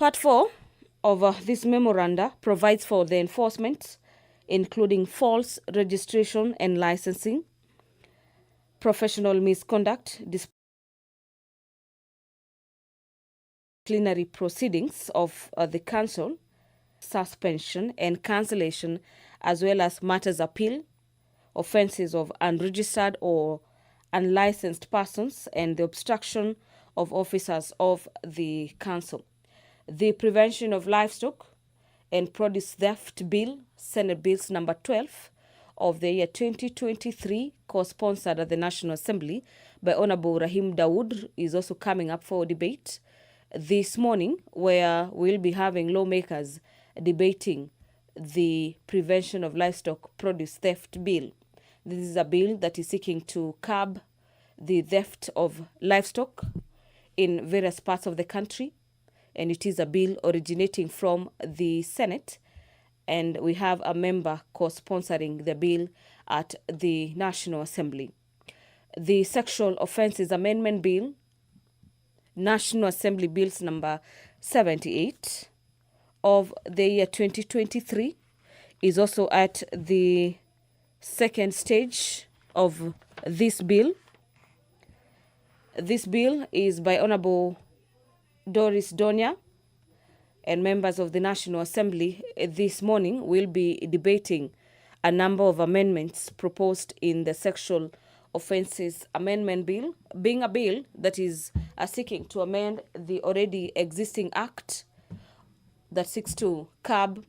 Part 4 of this memoranda provides for the enforcement, including false registration and licensing, professional misconduct, disciplinary proceedings of the council, suspension and cancellation, as well as matters appeal, offences of unregistered or unlicensed persons, and the obstruction of officers of the council. The Prevention of Livestock and Produce Theft Bill, Senate Bills number 12 of the year 2023, co-sponsored at the National Assembly by Honorable Rahim Dawood, is also coming up for debate this morning, where we'll be having lawmakers debating the Prevention of Livestock Produce Theft Bill. This is a bill that is seeking to curb the theft of livestock in various parts of the country, and it is a bill originating from the Senate, and we have a member co-sponsoring the bill at the National Assembly. The Sexual Offences Amendment Bill, National Assembly Bills number 78 of the year 2023, is also at the second stage of this bill. This bill is by Honorable Doris Donya, and members of the National Assembly this morning will be debating a number of amendments proposed in the Sexual Offences Amendment Bill, being a bill that is seeking to amend the already existing act that seeks to curb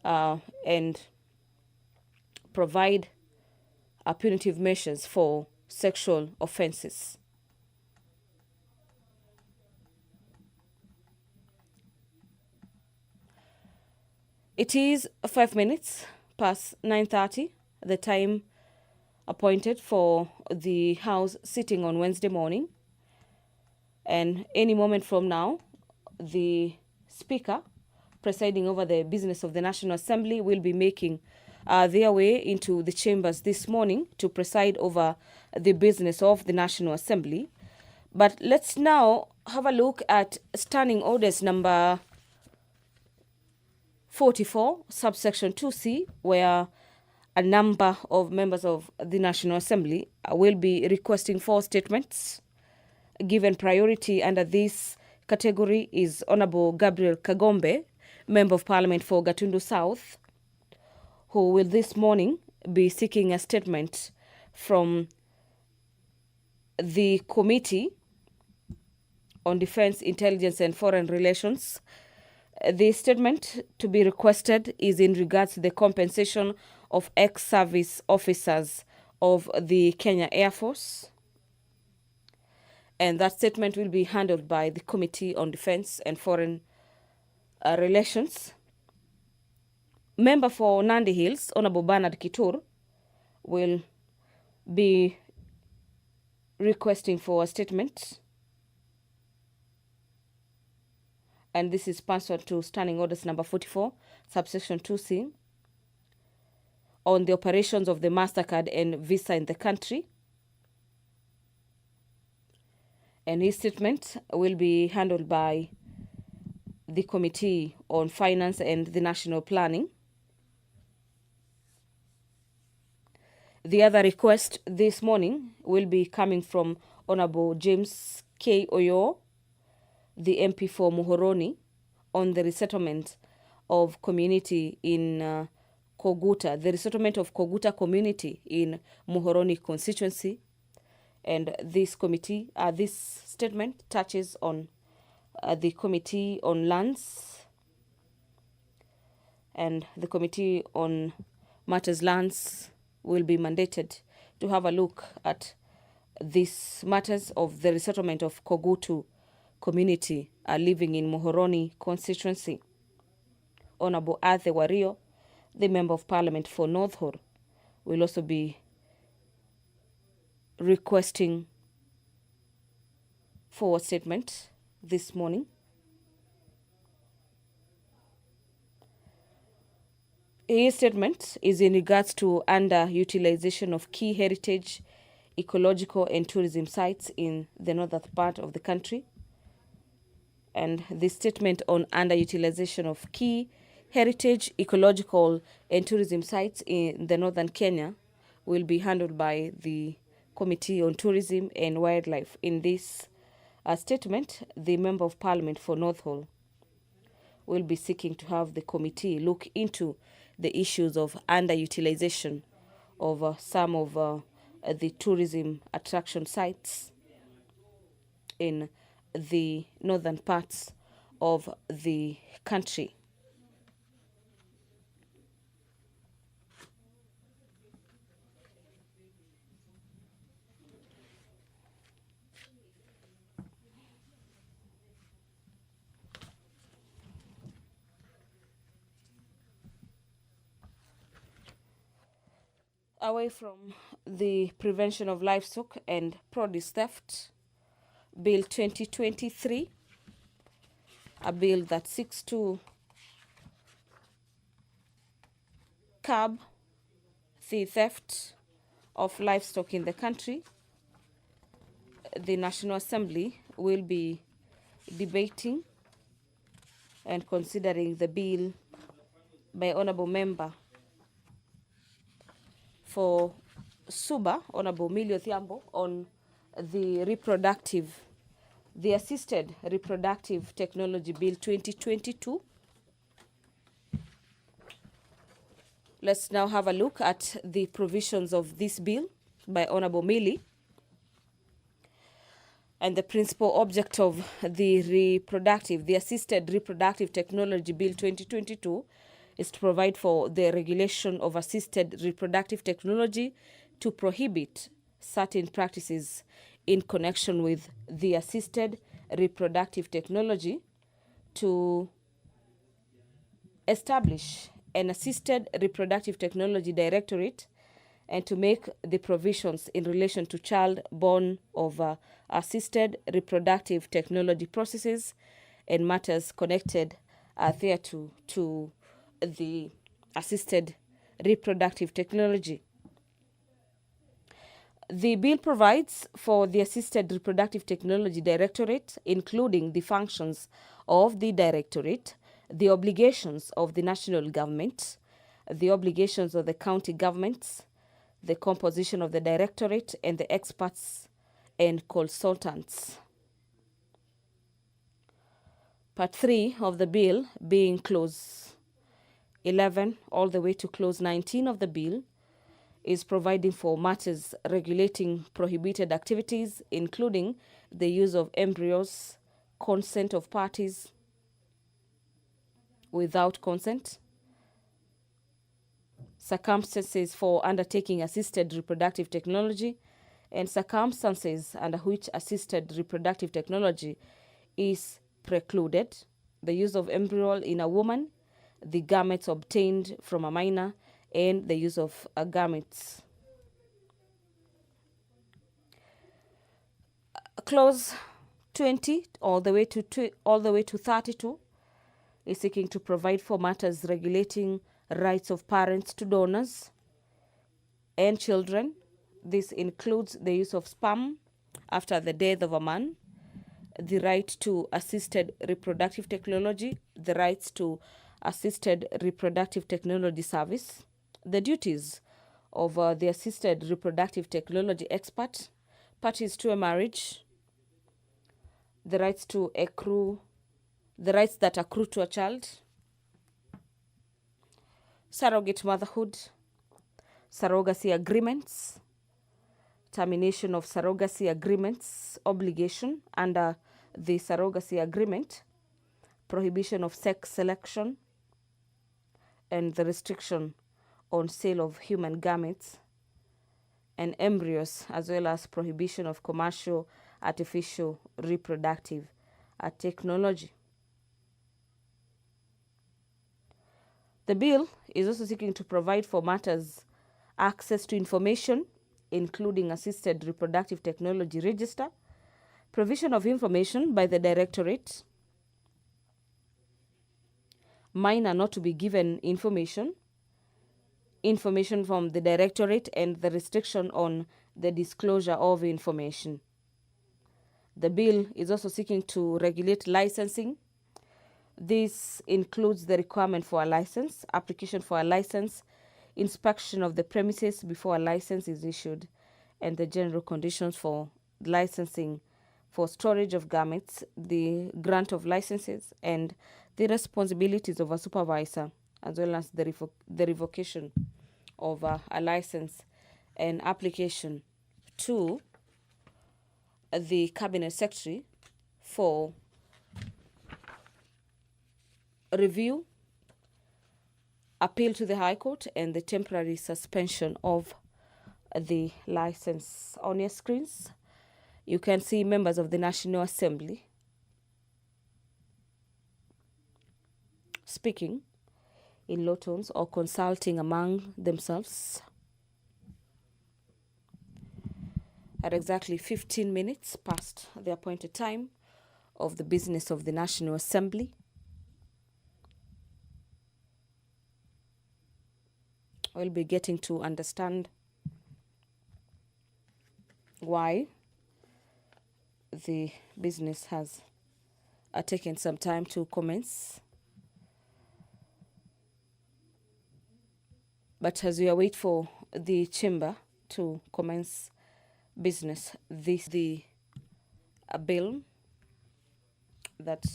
and provide punitive measures for sexual offences. It is 5 minutes past 9:30, the time appointed for the House sitting on Wednesday morning. And any moment from now, the Speaker presiding over the business of the National Assembly will be making their way into the chambers this morning to preside over the business of the National Assembly. But let's now have a look at Standing Orders number 44, subsection 2C, where a number of members of the National Assembly will be requesting 4 statements. Given priority under this category is Honorable Gabriel Kagombe, Member of Parliament for Gatundu South, who will this morning be seeking a statement from the Committee on Defense, Intelligence and Foreign Relations. The statement to be requested is in regards to the compensation of ex-service officers of the Kenya Air Force. And that statement will be handled by the Committee on Defense and Foreign Relations. Member for Nandi Hills, Honorable Bernard Kitur, will be requesting for a statement. And this is pursuant to Standing Orders number 44, subsection 2C, on the operations of the MasterCard and Visa in the country. And his statement will be handled by the Committee on Finance and the National Planning. The other request this morning will be coming from Honorable James K. Oyo, the MP for Muhoroni, on the resettlement of community in Koguta, the resettlement of Koguta community in Muhoroni constituency. And this committee, this statement touches on the Committee on Lands, and the Committee on Matters Lands will be mandated to have a look at these matters of the resettlement of Kogutu community living in Muhoroni constituency. Honorable Arthur Wario, the Member of Parliament for North Hor, will also be requesting for a statement this morning. His statement is in regards to underutilization of key heritage, ecological and tourism sites in the northern part of the country. And the statement on underutilization of key heritage, ecological, and tourism sites in the northern Kenya will be handled by the Committee on Tourism and Wildlife. In this statement, the Member of Parliament for North Hall will be seeking to have the committee look into the issues of underutilization of some of the tourism attraction sites in the northern parts of the country. Away from the prevention of livestock and produce theft, Bill 2023, a bill that seeks to curb the theft of livestock in the country. The National Assembly will be debating and considering the bill by Honorable Member for Suba, Honorable Millie Odhiambo, on the Assisted Reproductive Technology Bill 2022. Let's now have a look at the provisions of this bill by Honorable Millie. And the principal object of the Assisted Reproductive Technology Bill 2022 is to provide for the regulation of assisted reproductive technology to prohibit certain practices in connection with the assisted reproductive technology, to establish an assisted reproductive technology directorate, and to make the provisions in relation to child born of assisted reproductive technology processes and matters connected thereto to the assisted reproductive technology. The bill provides for the Assisted Reproductive Technology Directorate, including the functions of the directorate, the obligations of the national government, the obligations of the county governments, the composition of the directorate, and the experts and consultants. Part 3 of the bill, being clause 11 all the way to clause 19 of the bill, is providing for matters regulating prohibited activities, including the use of embryos, consent of parties without consent, circumstances for undertaking assisted reproductive technology, and circumstances under which assisted reproductive technology is precluded, the use of embryo in a woman, the gametes obtained from a minor, and the use of gametes. Clause 20 all the way to 32 is seeking to provide for matters regulating rights of parents to donors and children. This includes the use of sperm after the death of a man, the right to assisted reproductive technology, the rights to assisted reproductive technology service, the duties of the assisted reproductive technology expert, parties to a marriage, the rights that accrue to a child, surrogate motherhood, surrogacy agreements, termination of surrogacy agreements, obligation under the surrogacy agreement, prohibition of sex selection, and the restriction on sale of human gametes and embryos, as well as prohibition of commercial artificial reproductive technology. The bill is also seeking to provide for matters access to information, including assisted reproductive technology register, provision of information by the directorate, minor not to be given information from the directorate, and the restriction on the disclosure of information. The bill is also seeking to regulate licensing. This includes the requirement for a license, application for a license, inspection of the premises before a license is issued, and the general conditions for licensing for storage of garments, the grant of licenses, and the responsibilities of a supervisor, as well as the revocation of a license and application to the Cabinet Secretary for review, appeal to the High Court, and the temporary suspension of the license. On your screens, you can see members of the National Assembly speaking in low tones or consulting among themselves at exactly 15 minutes past the appointed time of the business of the National Assembly. We'll be getting to understand why the business has taken some time to commence. But as we await for the chamber to commence business, this the bill that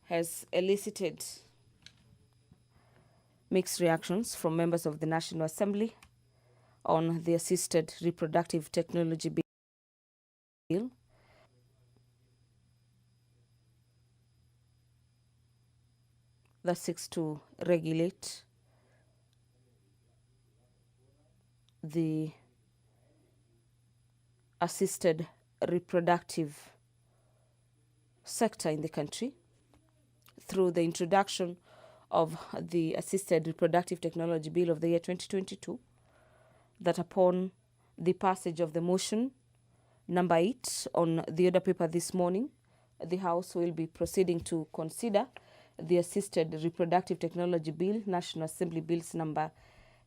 has elicited mixed reactions from members of the National Assembly on the Assisted Reproductive Technology Bill. That seeks to regulate the assisted reproductive sector in the country through the introduction of the Assisted Reproductive Technology Bill of the year 2022, that upon the passage of the motion number 8 on the order paper this morning, the House will be proceeding to consider the Assisted Reproductive Technology Bill, National Assembly Bills number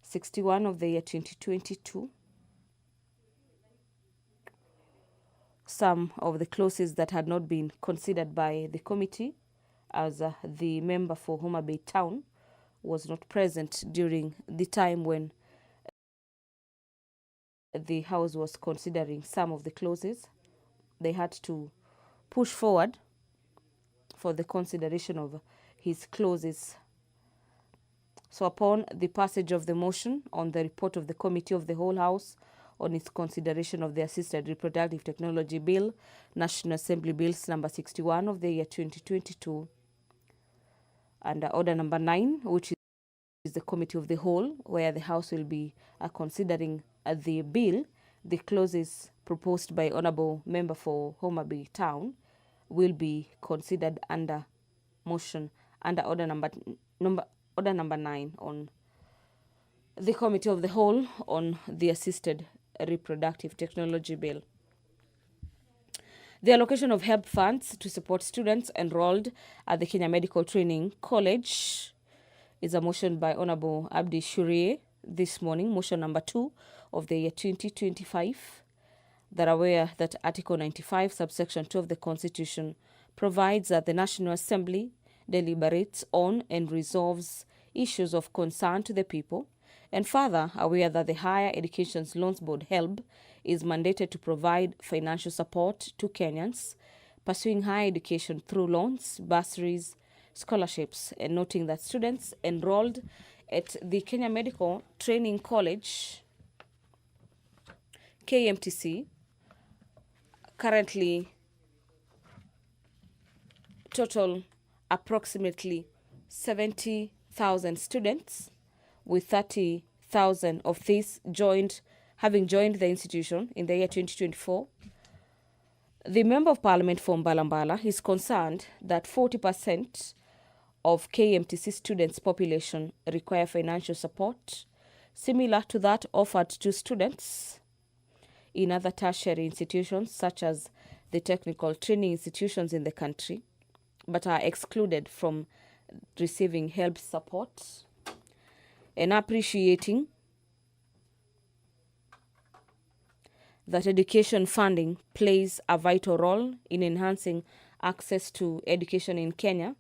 61 of the year 2022. Some of the clauses that had not been considered by the committee, as the member for Homa Bay Town was not present during the time when the House was considering some of the clauses. They had to push forward for the consideration of his clauses. So upon the passage of the motion on the report of the Committee of the Whole House on its consideration of the Assisted Reproductive Technology Bill, National Assembly Bills number 61 of the year 2022, and order number 9, which is the Committee of the Whole, where the House will be considering the bill, the clauses proposed by Honourable Member for Homa Bay Town will be considered under motion under order number 9 on the Committee of the Whole on the Assisted Reproductive Technology Bill. The allocation of help funds to support students enrolled at the Kenya Medical Training College is a motion by Honorable Abdi Shurie this morning, motion number 2 of the year 2025, that aware that Article 95, subsection 2 of the Constitution provides that the National Assembly deliberates on and resolves issues of concern to the people, and further aware that the Higher Education Loans Board (HELB) is mandated to provide financial support to Kenyans pursuing higher education through loans, bursaries, scholarships, and noting that students enrolled at the Kenya Medical Training College KMTC currently total approximately 70,000 students, with 30,000 of these having joined the institution in the year 2024. The Member of Parliament from Balambala is concerned that 40% of KMTC students' population require financial support, similar to that offered to students in other tertiary institutions such as the technical training institutions in the country, but are excluded from receiving HELB support. And appreciating that education funding plays a vital role in enhancing access to education in Kenya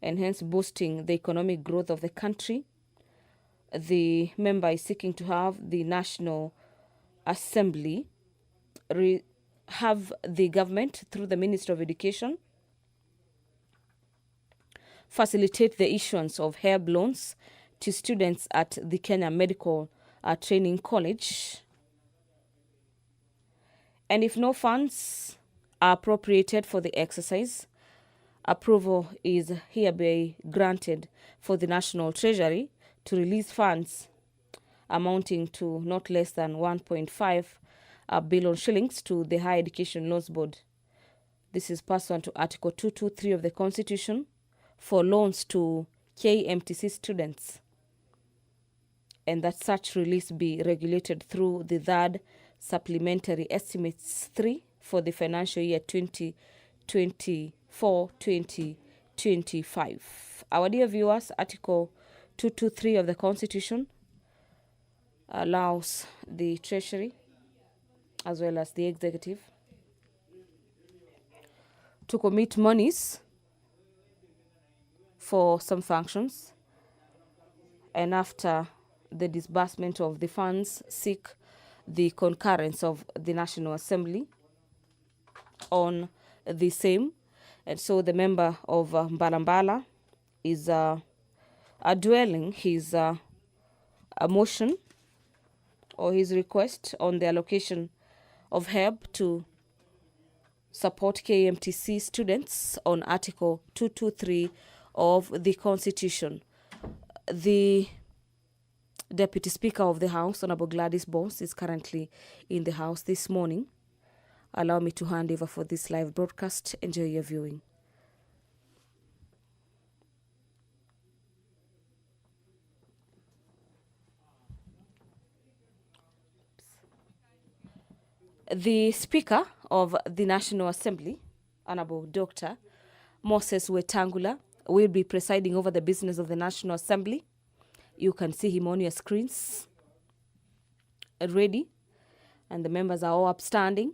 and hence boosting the economic growth of the country. The member is seeking to have the National Assembly have the government, through the Ministry of Education, facilitate the issuance of HELB loans to students at the Kenya Medical Training College. And if no funds are appropriated for the exercise, approval is hereby granted for the National Treasury to release funds amounting to not less than 1.5 billion shillings to the Higher Education Loans Board. This is pursuant to Article 223 of the Constitution for loans to KMTC students, and that such release be regulated through the third Supplementary Estimates 3 for the financial year 2024-2025. Our dear viewers, Article 223 of the Constitution allows the Treasury as well as the Executive to commit monies for some functions, and after the disbursement of the funds, seek the concurrence of the National Assembly on the same. And so the member of Mbalambala is dwelling his a motion or his request on the allocation of HELB to support KMTC students on Article 223 of the Constitution. The Deputy Speaker of the House, Honorable Gladys Boss, is currently in the House this morning. Allow me to hand over for this live broadcast. Enjoy your viewing. The Speaker of the National Assembly, Honorable Dr. Moses Wetangula, will be presiding over the business of the National Assembly. You can see him on your screens ready, and the members are all upstanding,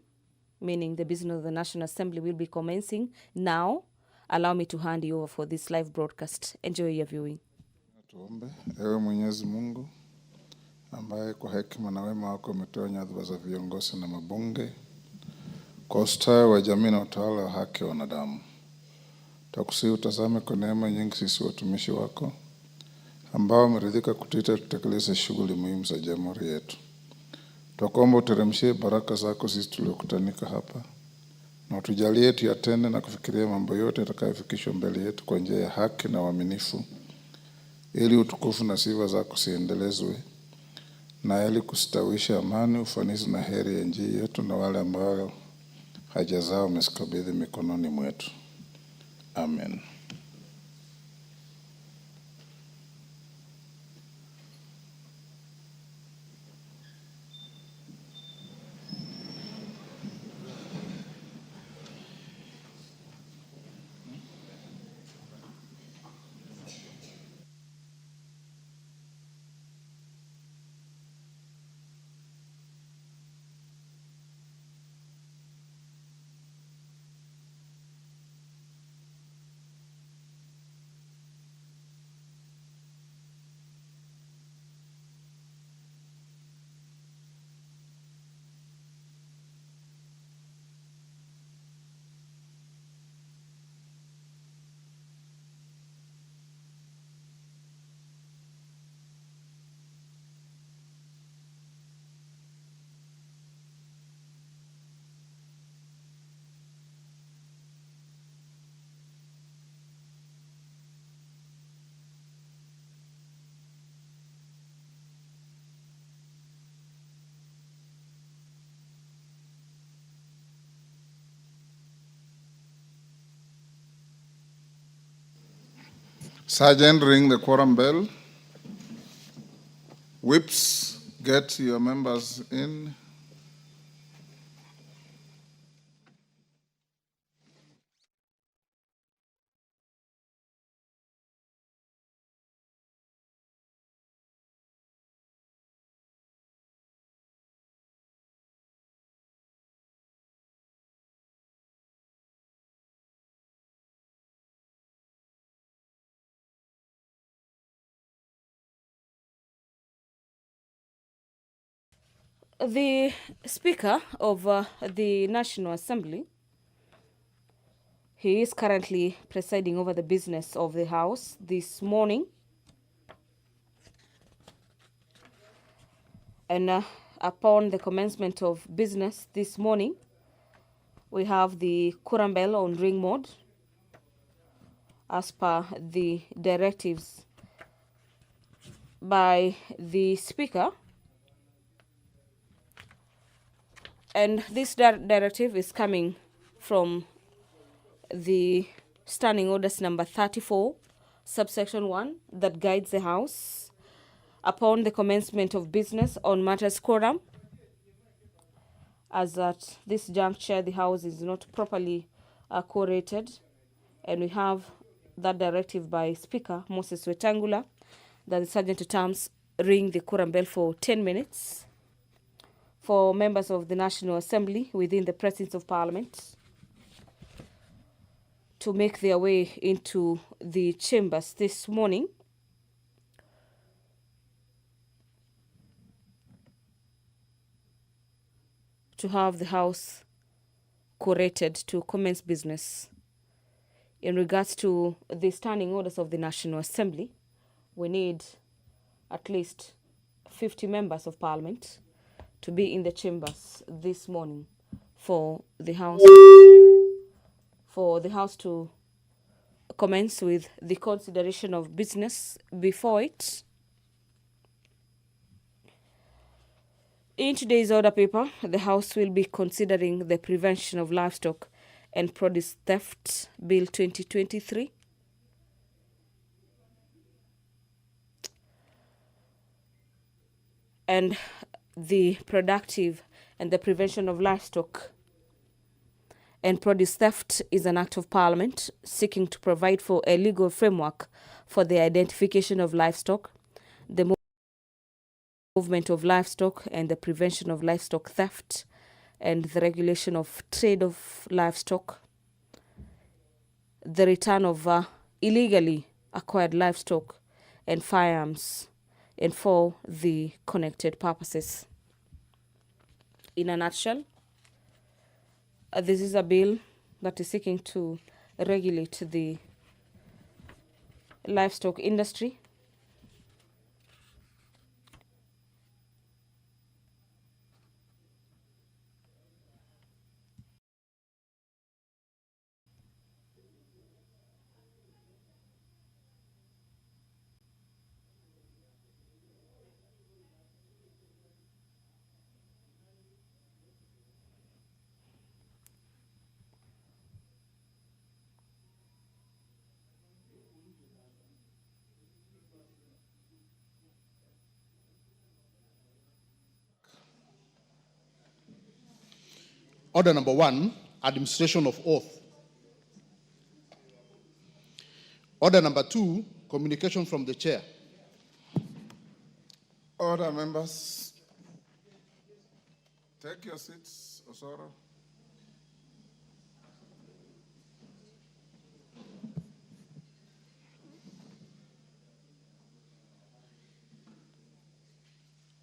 meaning the business of the National Assembly will be commencing now. Allow me to hand you over for this live broadcast. Enjoy your viewing. Tuombe. Ewe Mwenyezi Mungu ambaye kwa hekima na wema wako umetoa nyadhifa za viongozi na mabunge kwa ustawi wa jamii na utawala wa haki wa wanadamu, tukusihi utazame kwa neema nyingi sisi watumishi wako ambao umeridhika kutuita tutekeleze shughuli muhimu za jamhuri yetu. Tunakuomba uteremshie baraka zako sisi tuliokutanika hapa, na utujalie tuyatende na kufikiria mambo yote yatakayofikishwa mbele yetu kwa njia ya haki na uaminifu, ili utukufu na sifa zako siendelezwe, na ili kustawisha amani, ufanisi na heri ya nchi yetu na wale ambao haja zao umezikabidhi mikononi mwetu. Amen. Sergeant, ring the quorum bell. Whips, get your members in. The Speaker of the National Assembly, he is currently presiding over the business of the House this morning. And upon the commencement of business this morning, we have the Quorum bell on ring mode as per the directives by the Speaker. And this directive is coming from the Standing Orders number 34, subsection 1, that guides the House upon the commencement of business on matters quorum. As at this juncture, the House is not properly quorated, and we have that directive by Speaker Moses Wetangula that the Sergeant at Arms ring the quorum bell for 10 minutes for members of the National Assembly within the presence of Parliament to make their way into the chambers this morning. To have the House quorated to commence business. In regards to the standing orders of the National Assembly, we need at least 50 members of Parliament to be in the chambers this morning for the House to commence with the consideration of business before it. In today's order paper, the House will be considering the Prevention of Livestock and Produce Theft Bill 2023. And the Productive and the Prevention of Livestock and Produce Theft is an act of Parliament seeking to provide for a legal framework for the identification of livestock, the movement of livestock and the prevention of livestock theft, and the regulation of trade of livestock, the return of illegally acquired livestock and firearms, and for the connected purposes. In a nutshell, this is a bill that is seeking to regulate the livestock industry. Order number 1, administration of oath. Order number 2, communication from the chair. Order, members. Take your seats, Osoro.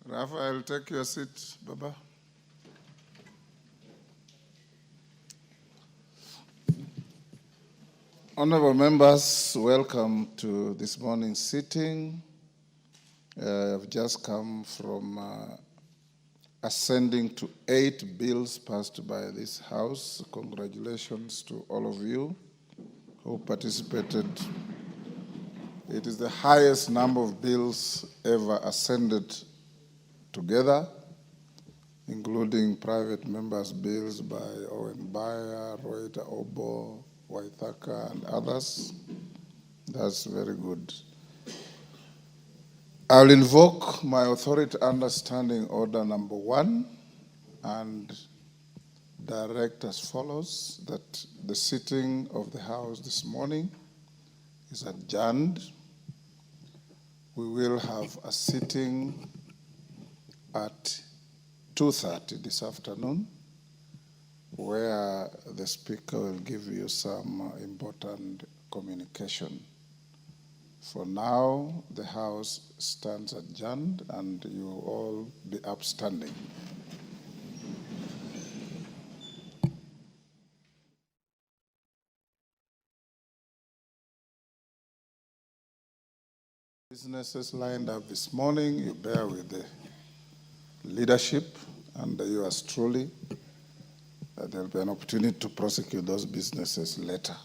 Raphael, take your seat, Baba. Honorable members, welcome to this morning's sitting. I've just come from ascending to 8 bills passed by this House. Congratulations to all of you who participated. It is the highest number of bills ever ascended together, including private members' bills by Owen Bayer, Roita Obo, Waithaka, and others. That's very good. I'll invoke my authority understanding order number 1 and direct as follows: that the sitting of the House this morning is adjourned. We will have a sitting at 2:30 this afternoon, where the Speaker will give you some important communication. For now, the House stands adjourned and you will all be upstanding. Businesses lined up this morning, you bear with the leadership and yours truly, that there'll be an opportunity to prosecute those businesses later.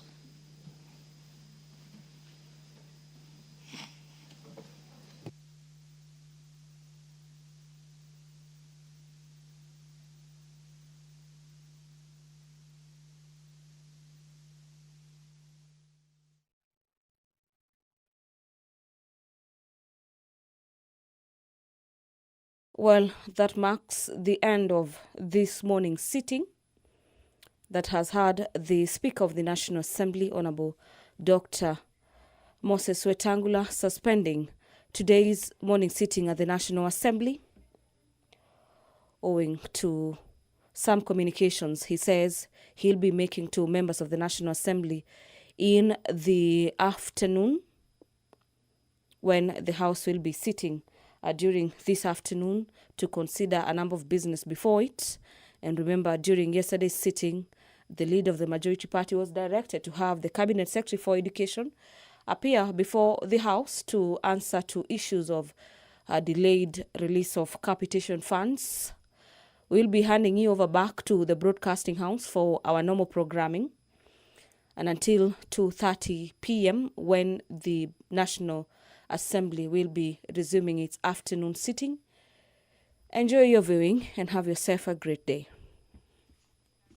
Well, that marks the end of this morning's sitting that has had the Speaker of the National Assembly, Honorable Dr. Moses Wetangula, suspending today's morning sitting at the National Assembly owing to some communications he says he'll be making to members of the National Assembly in the afternoon, when the House will be sitting during this afternoon to consider a number of business before it. And remember, during yesterday's sitting, the leader of the majority party was directed to have the Cabinet Secretary for Education appear before the House to answer to issues of delayed release of capitation funds. We'll be handing you over back to the Broadcasting House for our normal programming, and until 2:30 p.m. when the National Assembly will be resuming its afternoon sitting. Enjoy your viewing and have yourself a great day.